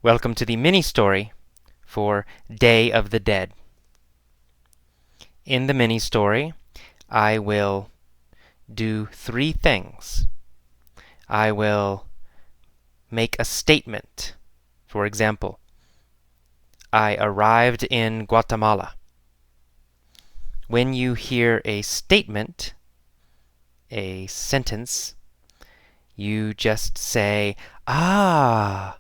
Welcome to the mini-story for Day of the Dead. In the mini-story, I will do three things. I will make a statement. For example, I arrived in Guatemala. When you hear a statement, a sentence, you just say, ah,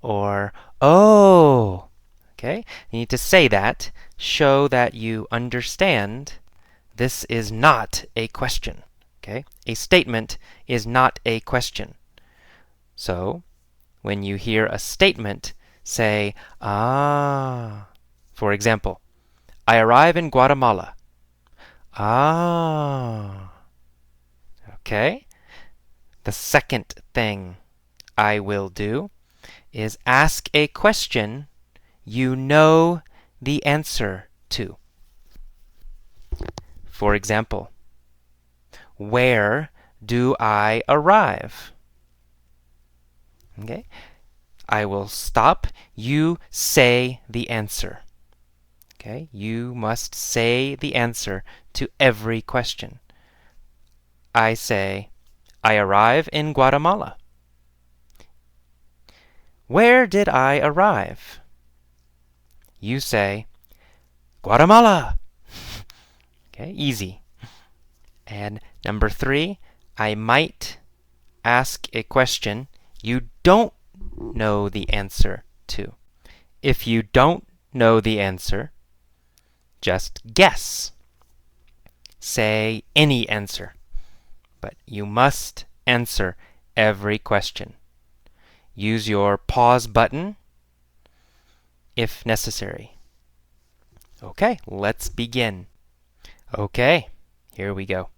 or oh. Okay? You need to say that, show that you understand this is not a question. Okay? A statement is not a question. So, when you hear a statement, say, ah. For example, I arrive in Guatemala. Ah. Okay? The second thing I will do is ask a question you know the answer to. For example, where do I arrive? Okay? I will stop. You say the answer. Okay? You must say the answer to every question. I say, I arrive in Guatemala. Where did I arrive? You say, Guatemala. Okay, easy. And number 3, I might ask a question you don't know the answer to. If you don't know the answer, just guess. Say any answer. But you must answer every question. Use your pause button if necessary. Okay, let's begin. Okay, here we go.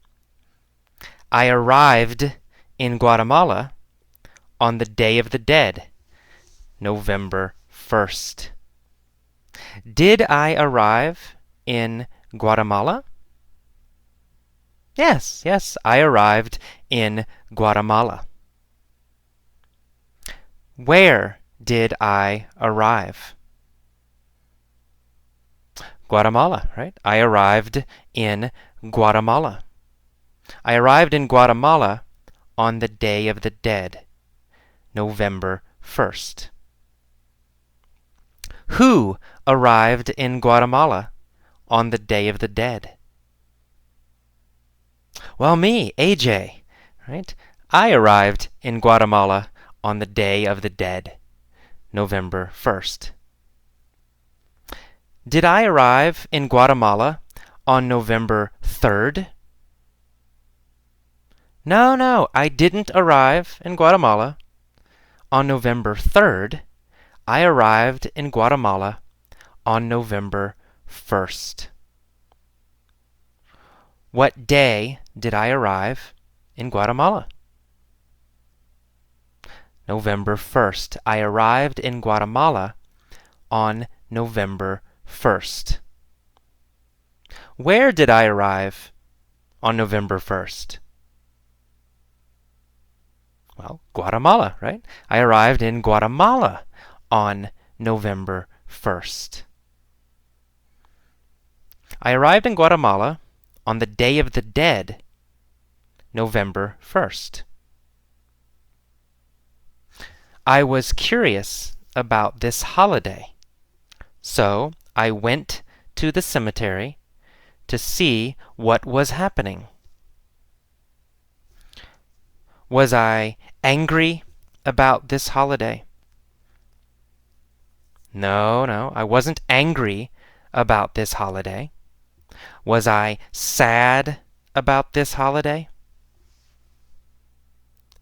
I arrived in Guatemala on the Day of the Dead, November 1st. Did I arrive in Guatemala? Yes, I arrived in Guatemala. Where did I arrive? Guatemala, right? I arrived in Guatemala. I arrived in Guatemala on the Day of the Dead, November 1st. Who arrived in Guatemala on the Day of the Dead? Well, me, AJ, right? I arrived in Guatemala on the Day of the Dead, November 1st. Did I arrive in Guatemala on November 3rd? No, I didn't arrive in Guatemala on November 3rd. I arrived in Guatemala on November 1st. What day did I arrive in Guatemala? November 1st. I arrived in Guatemala on November 1st. Where did I arrive on November 1st? Well, Guatemala, right? I arrived in Guatemala on November 1st. I arrived in Guatemala on the Day of the Dead, November 1st. I was curious about this holiday, so I went to the cemetery to see what was happening. Was I angry about this holiday? No, I wasn't angry about this holiday. Was I sad about this holiday?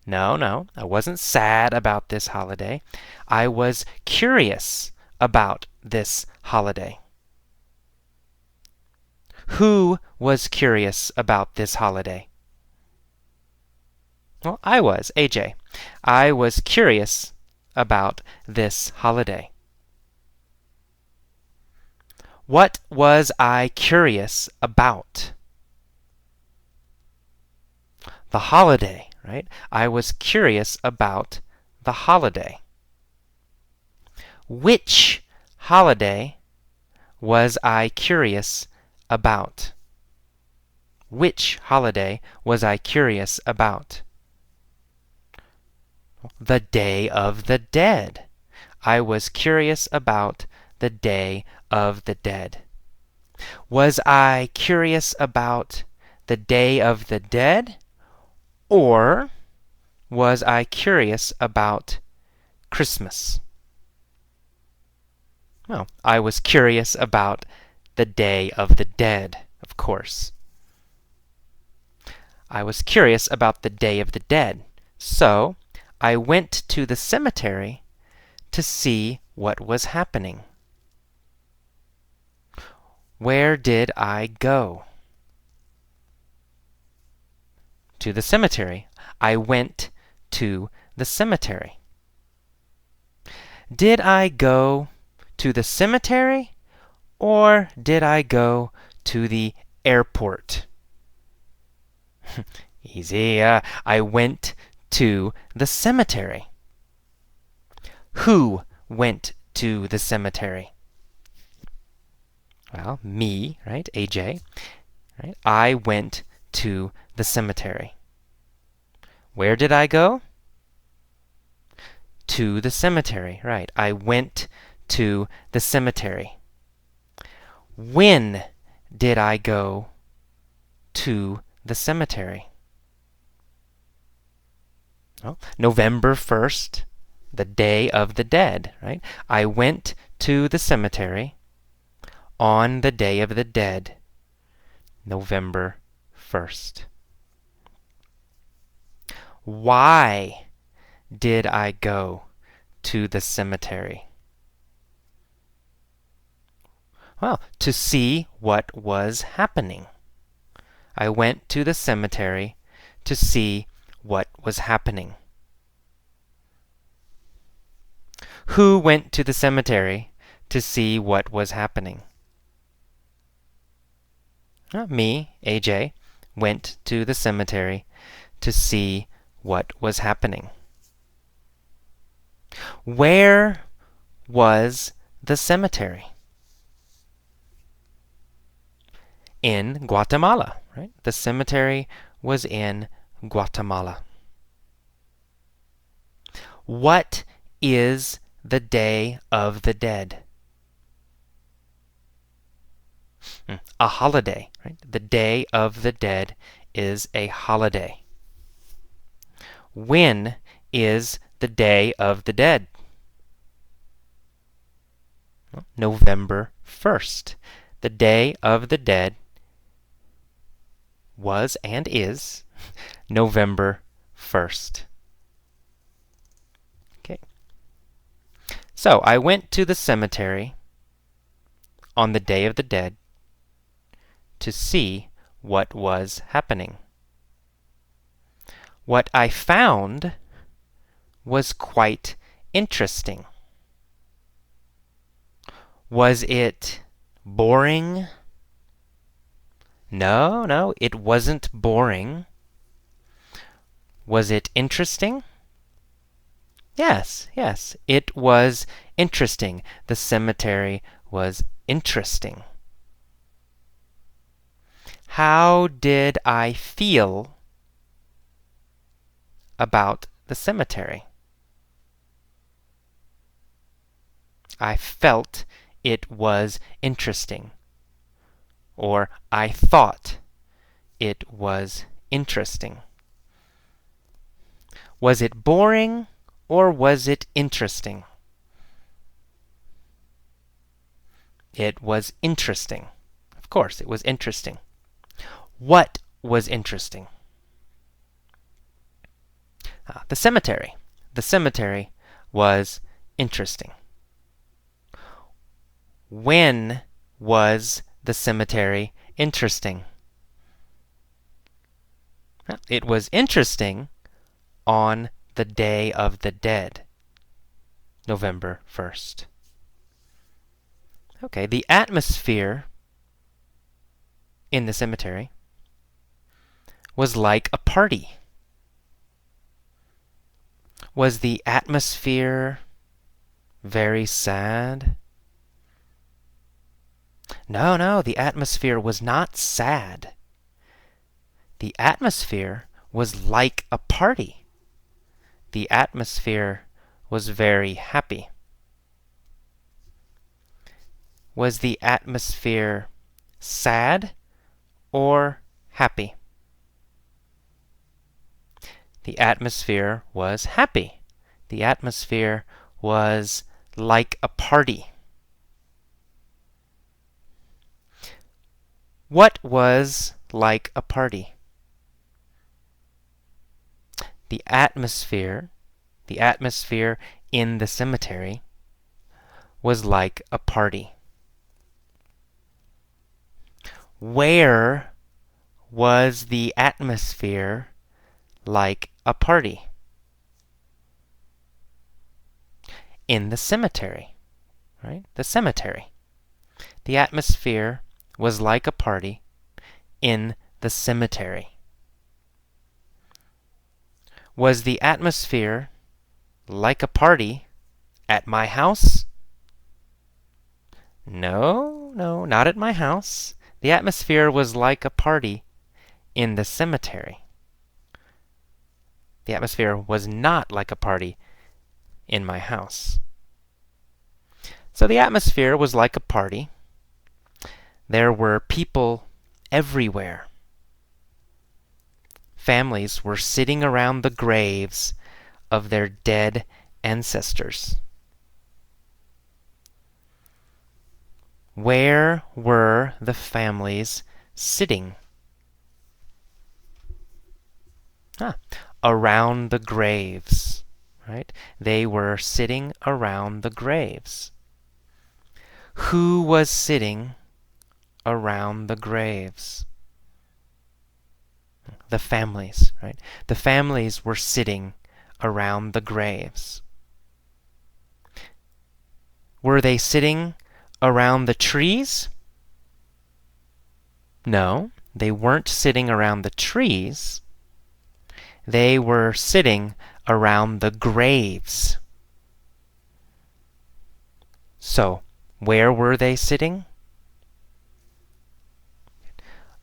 No, I wasn't sad about this holiday. I was curious about this holiday. Who was curious about this holiday? Well, I was, AJ. I was curious about this holiday. What was I curious about? The holiday, right? I was curious about the holiday. Which holiday was I curious about? Which holiday was I curious about? The Day of the Dead. I was curious about the Day of the Dead. Was I curious about the Day of the Dead, or was I curious about Christmas? Well, I was curious about the Day of the Dead, of course. I was curious about the Day of the Dead, so I went to the cemetery to see what was happening. Where did I go? To the cemetery. I went to the cemetery. Did I go to the cemetery, or did I go to the airport? Easy. I went to the cemetery. Who went to the cemetery? Well, me, right? AJ. Right? I went to the cemetery. Where did I go? To the cemetery, right. I went to the cemetery. When did I go to the cemetery? Oh, November 1st, the Day of the Dead, right? I went to the cemetery on the Day of the Dead, November 1st. Why did I go to the cemetery? Well, to see what was happening. I went to the cemetery to see what was happening. Who went to the cemetery to see what was happening? Me, AJ, went to the cemetery to see what was happening. Where was the cemetery? In Guatemala, right? The cemetery was in Guatemala. What is the Day of the Dead? A holiday, right? The Day of the Dead is a holiday. When is the Day of the Dead? November 1st. The Day of the Dead was and is November 1st. Okay. So I went to the cemetery on the Day of the Dead to see what was happening. What I found was quite interesting. Was it boring? No, it wasn't boring. Was it interesting? Yes, it was interesting. The cemetery was interesting. How did I feel about the cemetery? I felt it was interesting. Or I thought it was interesting. Was it boring or was it interesting? It was interesting. Of course, it was interesting. What was interesting? The cemetery. The cemetery was interesting. When was the cemetery interesting? It was interesting on the Day of the Dead, November 1st. Okay, the atmosphere in the cemetery was like a party. Was the atmosphere Very sad? No, the atmosphere was not sad. The atmosphere was like a party. The atmosphere was very happy. Was the atmosphere sad or happy? The atmosphere was happy. The atmosphere was like a party. What was like a party? The atmosphere in the cemetery was like a party. Where was the atmosphere like a party? In the cemetery, right? The cemetery. The atmosphere was like a party in the cemetery. Was the atmosphere like a party at my house? No, not at my house. The atmosphere was like a party in the cemetery. The atmosphere was not like a party in my house. So the atmosphere was like a party. There were people everywhere. Families were sitting around the graves of their dead ancestors. Where were the families sitting? Around the graves, right? They were sitting around the graves. Who was sitting around the graves? The families, right? The families were sitting around the graves. Were they sitting around the trees? No, they weren't sitting around the trees. They were sitting around the graves. So, where were they sitting?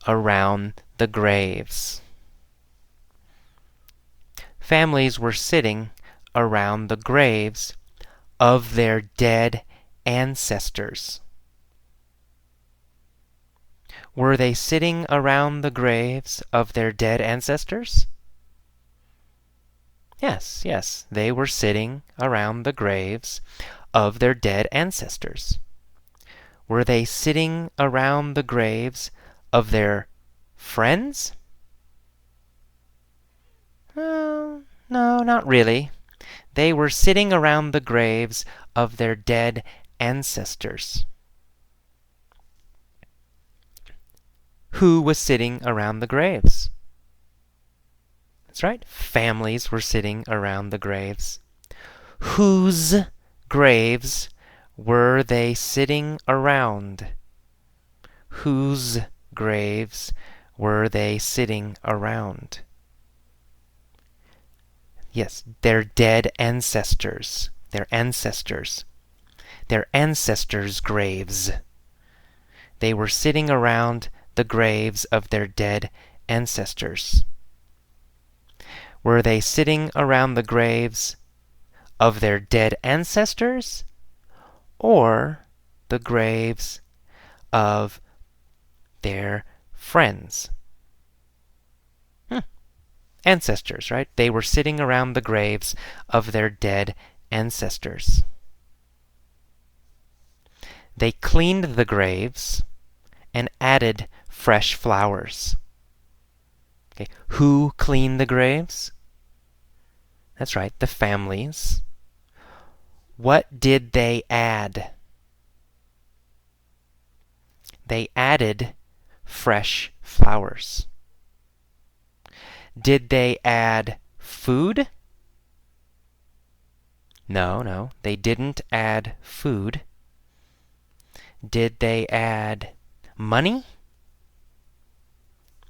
Around the graves. Families were sitting around the graves of their dead ancestors. Were they sitting around the graves of their dead ancestors? Yes, they were sitting around the graves of their dead ancestors. Were they sitting around the graves of their friends? No, not really. They were sitting around the graves of their dead ancestors. Who was sitting around the graves? That's right. Families were sitting around the graves. Whose graves were they sitting around? Whose graves were they sitting around? Yes, their dead ancestors. Their ancestors. Their ancestors' graves. They were sitting around the graves of their dead ancestors. Were they sitting around the graves of their dead ancestors or the graves of their friends? Ancestors, right? They were sitting around the graves of their dead ancestors. They cleaned the graves and added fresh flowers. Okay, who cleaned the graves? That's right, the families. What did they add? They added fresh flowers. Did they add food? No, they didn't add food. Did they add money?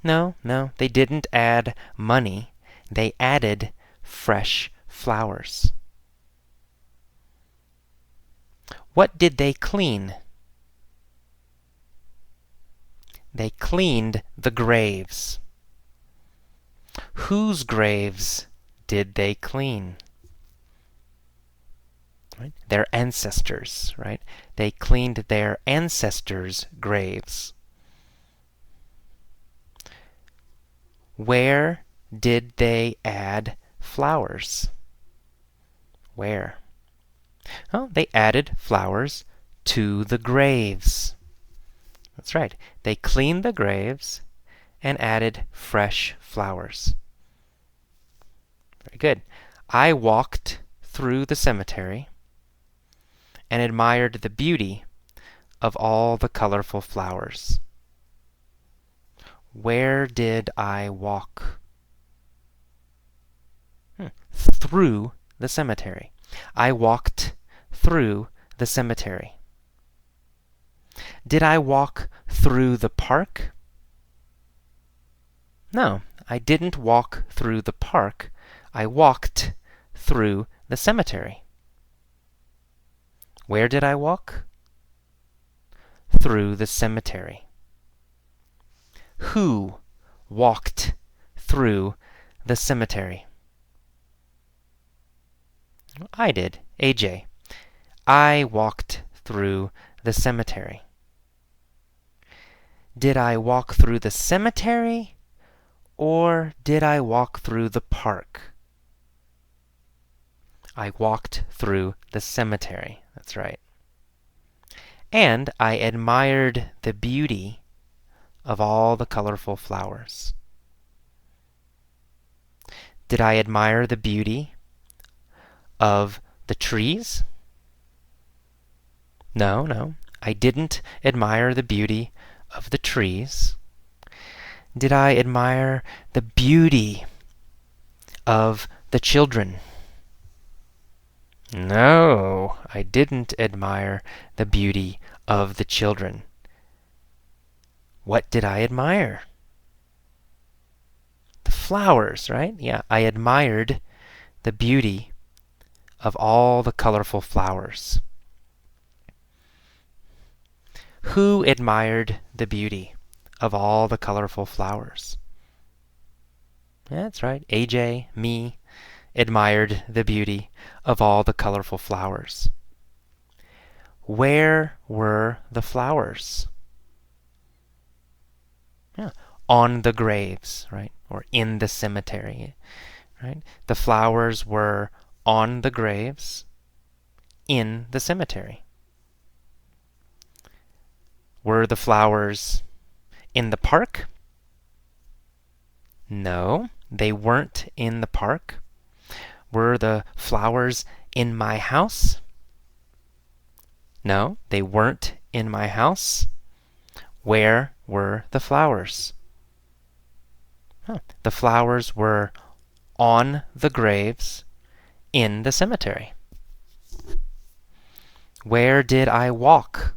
No, they didn't add money. They added fresh flowers. What did they clean? They cleaned the graves. Whose graves did they clean? Right? Their ancestors, right? They cleaned their ancestors' graves. Where did they add flowers? Where? Oh, they added flowers to the graves. That's right. They cleaned the graves and added fresh flowers. Very good. I walked through the cemetery and admired the beauty of all the colorful flowers. Where did I walk? Through the cemetery. I walked through the cemetery. Did I walk through the park? No, I didn't walk through the park. I walked through the cemetery. Where did I walk? Through the cemetery. Who walked through the cemetery? I did, AJ. I walked through the cemetery. Did I walk through the cemetery or did I walk through the park? I walked through the cemetery. That's right. And I admired the beauty of all the colorful flowers. Did I admire the beauty of the trees? No, I didn't admire the beauty of the trees. Did I admire the beauty of the children? No, I didn't admire the beauty of the children. What did I admire? The flowers, right? Yeah, I admired the beauty of all the colorful flowers. Who admired the beauty of all the colorful flowers? Yeah, that's right. AJ, me, admired the beauty of all the colorful flowers. Where were the flowers? Yeah, on the graves, right? Or in the cemetery, right? The flowers were on the graves in the cemetery. Were the flowers in the park? No, they weren't in the park. Were the flowers in my house? No, they weren't in my house. Where were the flowers? The flowers were on the graves in the cemetery. Where did I walk?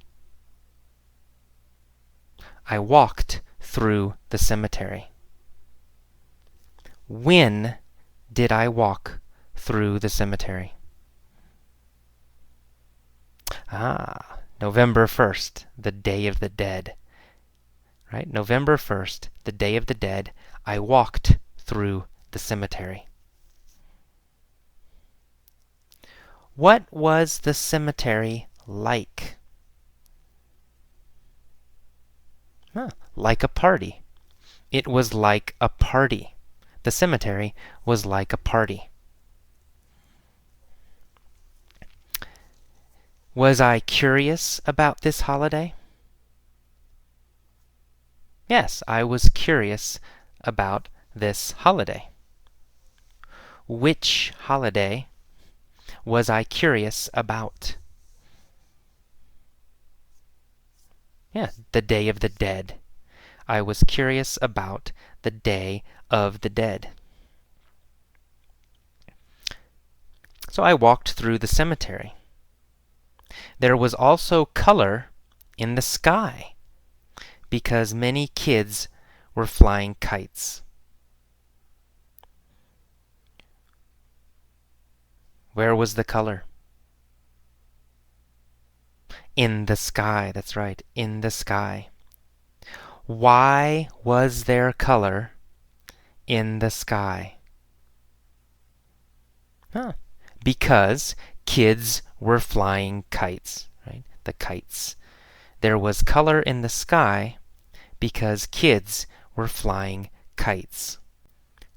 I walked through the cemetery. When did I walk through the cemetery? November 1st, the Day of the Dead. Right? November 1st, the Day of the Dead, I walked through the cemetery. What was the cemetery like? Like a party. It was like a party. The cemetery was like a party. Was I curious about this holiday? Yes, I was curious about this holiday. Which holiday was I curious about? Yeah, the Day of the Dead. I was curious about the Day of the Dead. So I walked through the cemetery. There was also color in the sky because many kids were flying kites. Where was the color? In the sky. That's right. In the sky. Why was there color in the sky? Huh. Because kids were flying kites, right? The kites. There was color in the sky because kids were flying kites.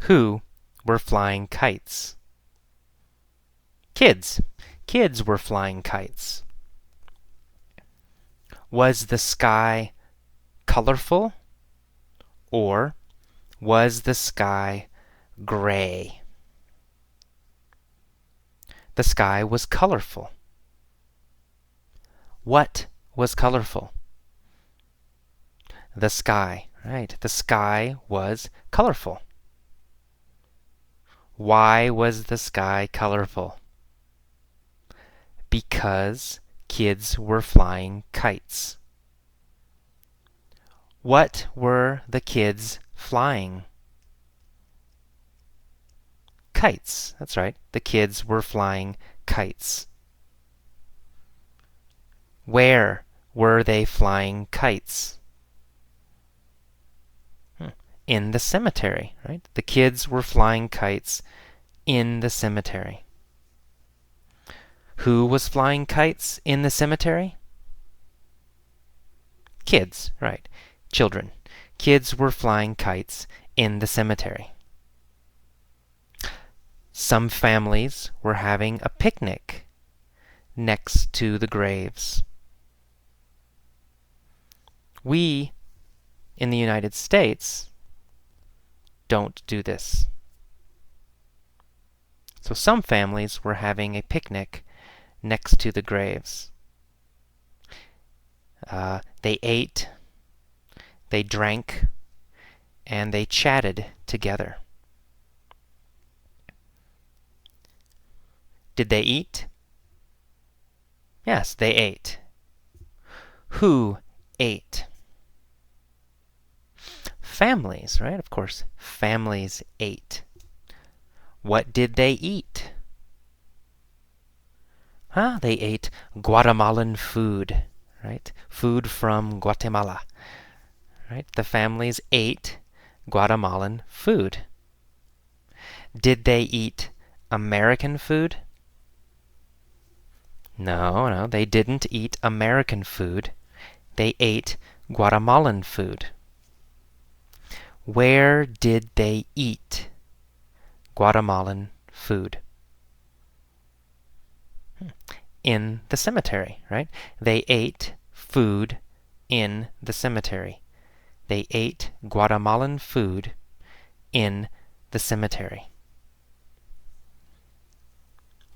Who were flying kites? Kids. Kids were flying kites. Was the sky colorful or was the sky gray? The sky was colorful. What was colorful? The sky, right? The sky was colorful. Why was the sky colorful? Because kids were flying kites. What were the kids flying? Kites. That's right. The kids were flying kites. Where were they flying kites? In the cemetery, right? The kids were flying kites in the cemetery. Who was flying kites in the cemetery? Kids, right. Children. Kids were flying kites in the cemetery. Some families were having a picnic next to the graves. We, in the United States, don't do this. So some families were having a picnic next to the graves. They ate, they drank, and they chatted together. Did they eat? Yes, they ate. Who ate? Families, right? Of course, families ate. What did they eat? They ate Guatemalan food, right? Food from Guatemala, right? The families ate Guatemalan food. Did they eat American food? No, they didn't eat American food. They ate Guatemalan food. Where did they eat Guatemalan food? In the cemetery, right? They ate food in the cemetery. They ate Guatemalan food in the cemetery.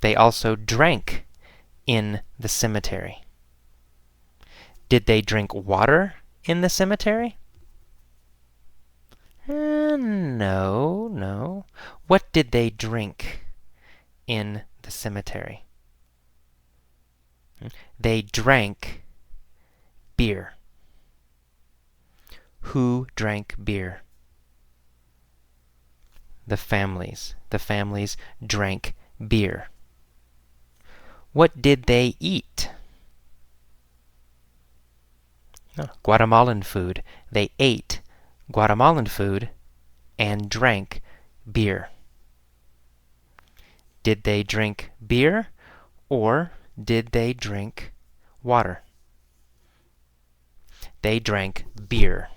They also drank in the cemetery. Did they drink water in the cemetery? No. What did they drink in the cemetery? They drank beer. Who drank beer? The families. The families drank beer. What did they eat? Guatemalan food. They ate Guatemalan food and drank beer. Did they drink beer or did they drink water? They drank beer.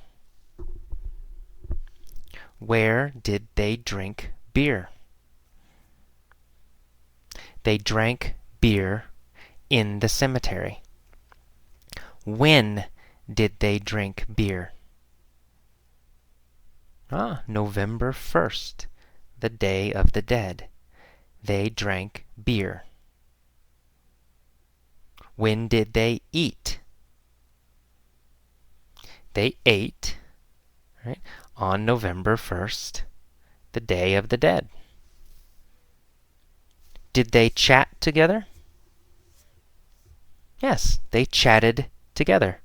Where did they drink beer? They drank beer in the cemetery. When did they drink beer? November 1st, the Day of the Dead. They drank beer. When did they eat? They ate, right, on November 1st, the Day of the Dead. Did they chat together? Yes, they chatted together.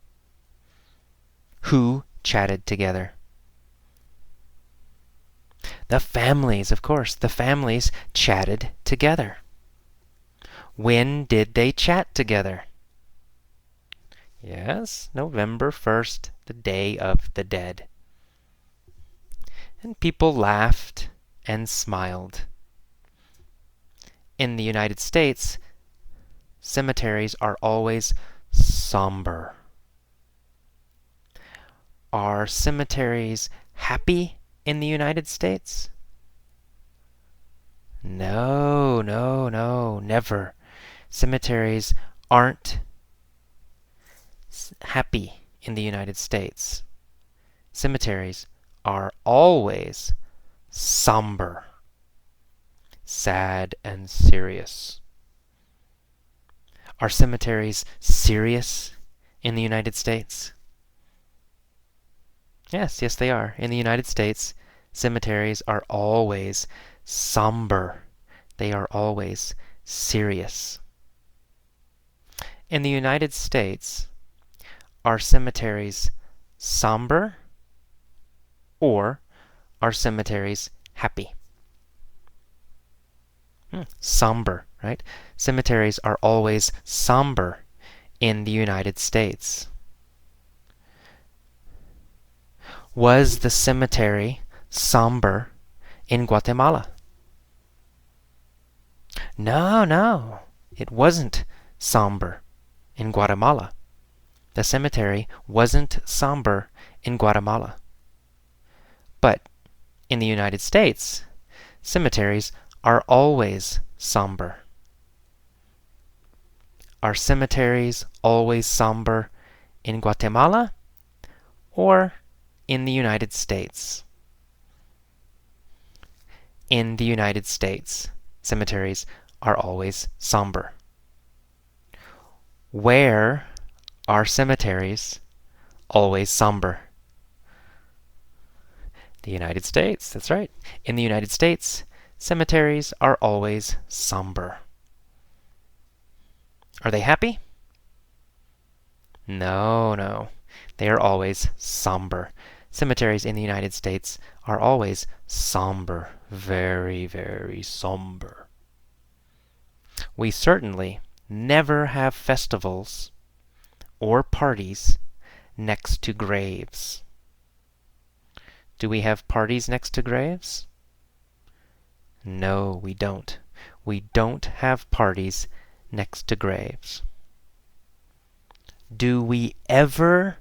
Who chatted together? The families, of course. The families chatted together. When did they chat together? Yes, November 1st, the Day of the Dead. And people laughed and smiled. In the United States, cemeteries are always somber. Are cemeteries happy in the United States? No, no, no, never. Cemeteries aren't happy in the United States. Cemeteries are always somber, sad, and serious. Are cemeteries serious in the United States? Yes, yes, they are. In the United States, cemeteries are always somber. They are always serious. In the United States, are cemeteries somber or are cemeteries happy? Somber, right? Cemeteries are always somber in the United States. Was the cemetery somber in Guatemala? No, no, it wasn't somber in Guatemala. The cemetery wasn't somber in Guatemala. But in the United States, cemeteries are always somber. Are cemeteries always somber in Guatemala or in the United States? In the United States, cemeteries are always somber. Where are cemeteries always somber? The United States, that's right. In the United States, cemeteries are always somber. Are they happy? No, no. They are always somber. Cemeteries in the United States are always somber. Very, very somber. We certainly never have festivals or parties next to graves. Do we have parties next to graves? No, we don't. We don't have parties next to graves. Do we ever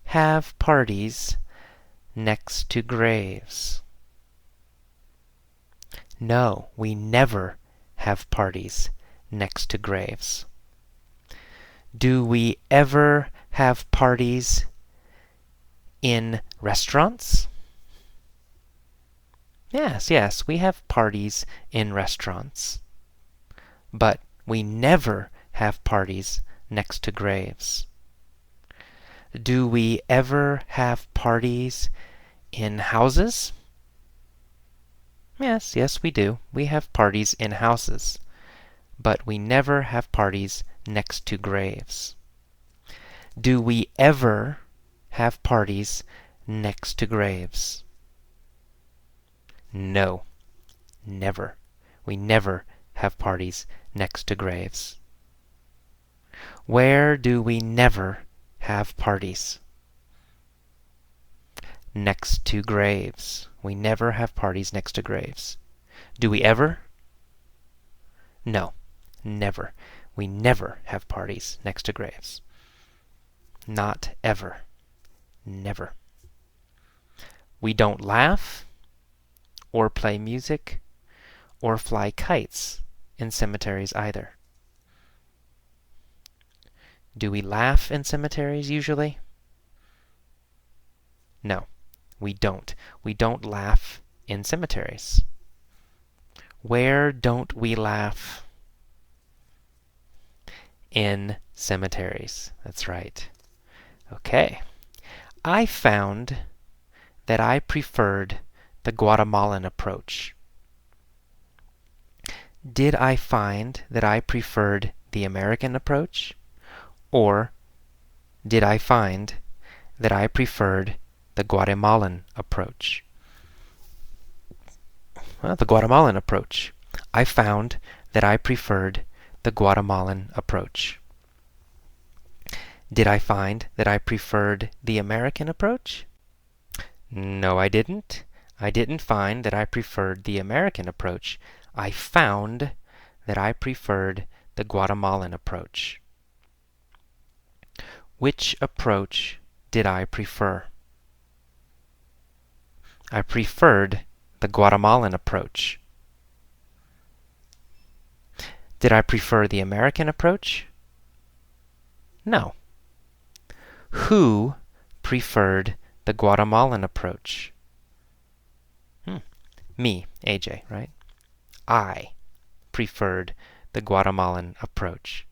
have parties next to graves? No, we never have parties next to graves. Do we ever have parties in restaurants? Yes, yes, we have parties in restaurants. But we never have parties next to graves. Do we ever have parties in houses? Yes, yes, we do. We have parties in houses. But we never have parties next to graves. Do we ever have parties next to graves? No, never. We never have parties next to graves. Where do we never have parties? Next to graves. We never have parties next to graves. Do we ever? No, never. We never have parties next to graves. Not ever. Never. We don't laugh or play music or fly kites in cemeteries either. Do we laugh in cemeteries usually? No, we don't. We don't laugh in cemeteries. Where don't we laugh? In cemeteries. That's right. Okay. I found that I preferred the Guatemalan approach. Did I find that I preferred the American approach? Or did I find that I preferred the Guatemalan approach? Well, the Guatemalan approach. I found that I preferred the Guatemalan approach. Did I find that I preferred the American approach? No, I didn't. I didn't find that I preferred the American approach. I found that I preferred the Guatemalan approach. Which approach did I prefer? I preferred the Guatemalan approach. Did I prefer the American approach? No. Who preferred the Guatemalan approach? Me, AJ, right? I preferred the Guatemalan approach.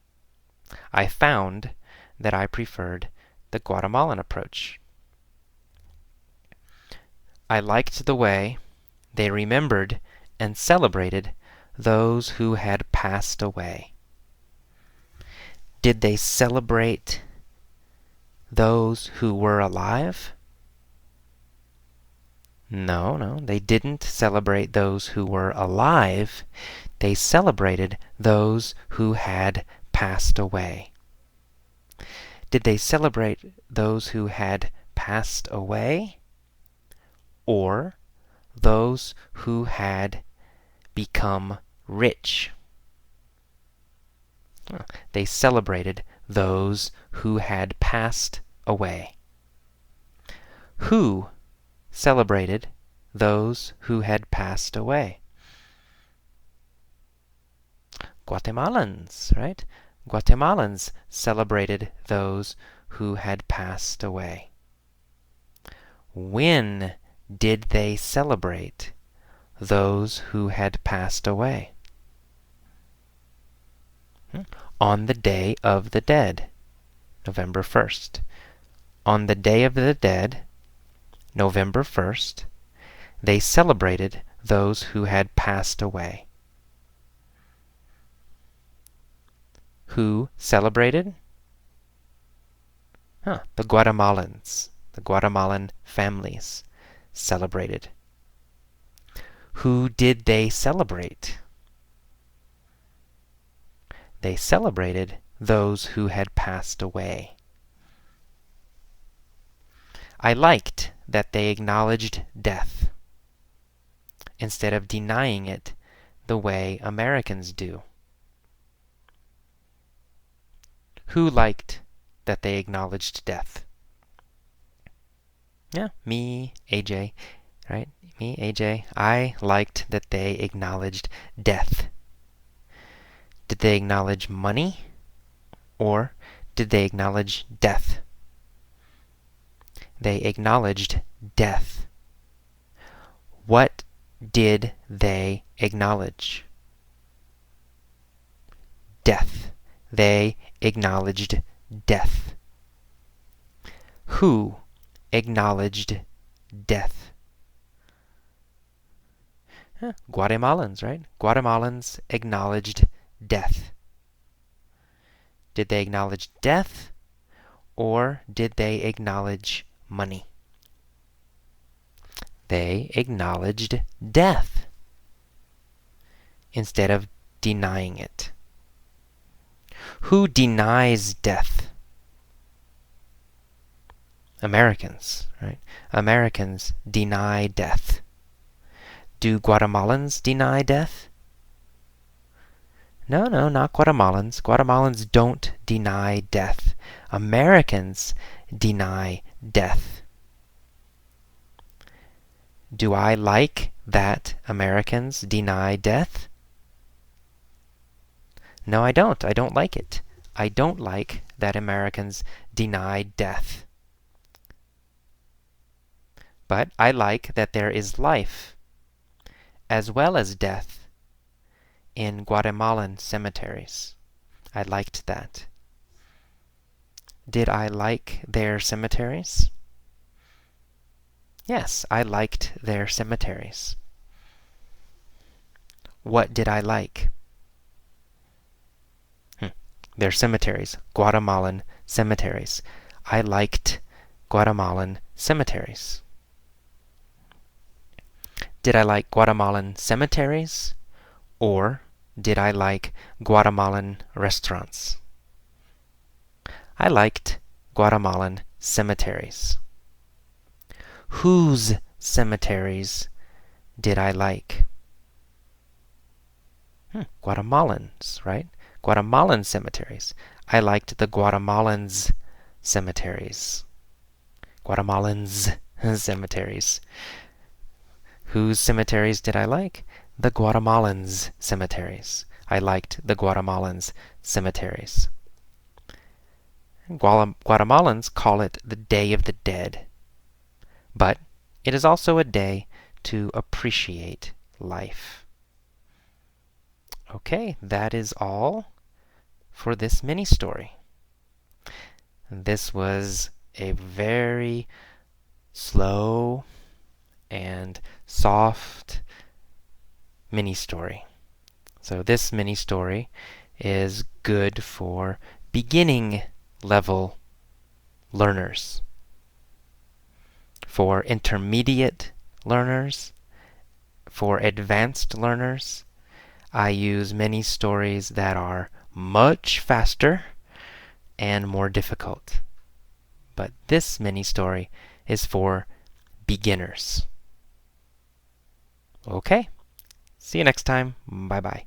I found that I preferred the Guatemalan approach. I liked the way they remembered and celebrated those who had passed away. Did they celebrate those who were alive? No, they didn't celebrate those who were alive. They celebrated those who had passed away. Did they celebrate those who had passed away? Or those who had become rich? They celebrated those who had passed away. Who celebrated those who had passed away? Guatemalans, right? Guatemalans celebrated those who had passed away. When did they celebrate those who had passed away? On the Day of the Dead, November 1st. On the Day of the Dead, November 1st, they celebrated those who had passed away. Who celebrated? The Guatemalans. The Guatemalan families celebrated. Who did they celebrate? They celebrated those who had passed away. I liked that they acknowledged death instead of denying it the way Americans do. Who liked that they acknowledged death? Yeah, me, AJ, right? Me, AJ. I liked that they acknowledged death. Did they acknowledge money? Or did they acknowledge death? They acknowledged death. What did they acknowledge? Death. They acknowledged death. Who acknowledged death? Guatemalans, right? Guatemalans acknowledged death. Did they acknowledge death, or did they acknowledge money? They acknowledged death instead of denying it. Who denies death? Americans, right? Americans deny death. Do Guatemalans deny death? No, not Guatemalans. Guatemalans don't deny death. Americans deny death. Do I like that Americans deny death? No, I don't. I don't like it. I don't like that Americans deny death. But I like that there is life as well as death in Guatemalan cemeteries. I liked that. Did I like their cemeteries? Yes, I liked their cemeteries. What did I like? Their cemeteries, Guatemalan cemeteries. I liked Guatemalan cemeteries. Did I like Guatemalan cemeteries, or did I like Guatemalan restaurants? I liked Guatemalan cemeteries. Whose cemeteries did I like? Guatemalans, right? Guatemalan cemeteries. I liked the Guatemalans' cemeteries. Guatemalans' cemeteries. Whose cemeteries did I like? The Guatemalans' cemeteries. I liked the Guatemalans' cemeteries. Guatemalans call it the Day of the Dead, but it is also a day to appreciate life. Okay, that is all for this mini story. This was a very slow and soft mini story. So this mini story is good for beginning level learners. For intermediate learners, for advanced learners, I use mini stories that are much faster and more difficult. But this mini story is for beginners. Okay, see you next time. Bye-bye.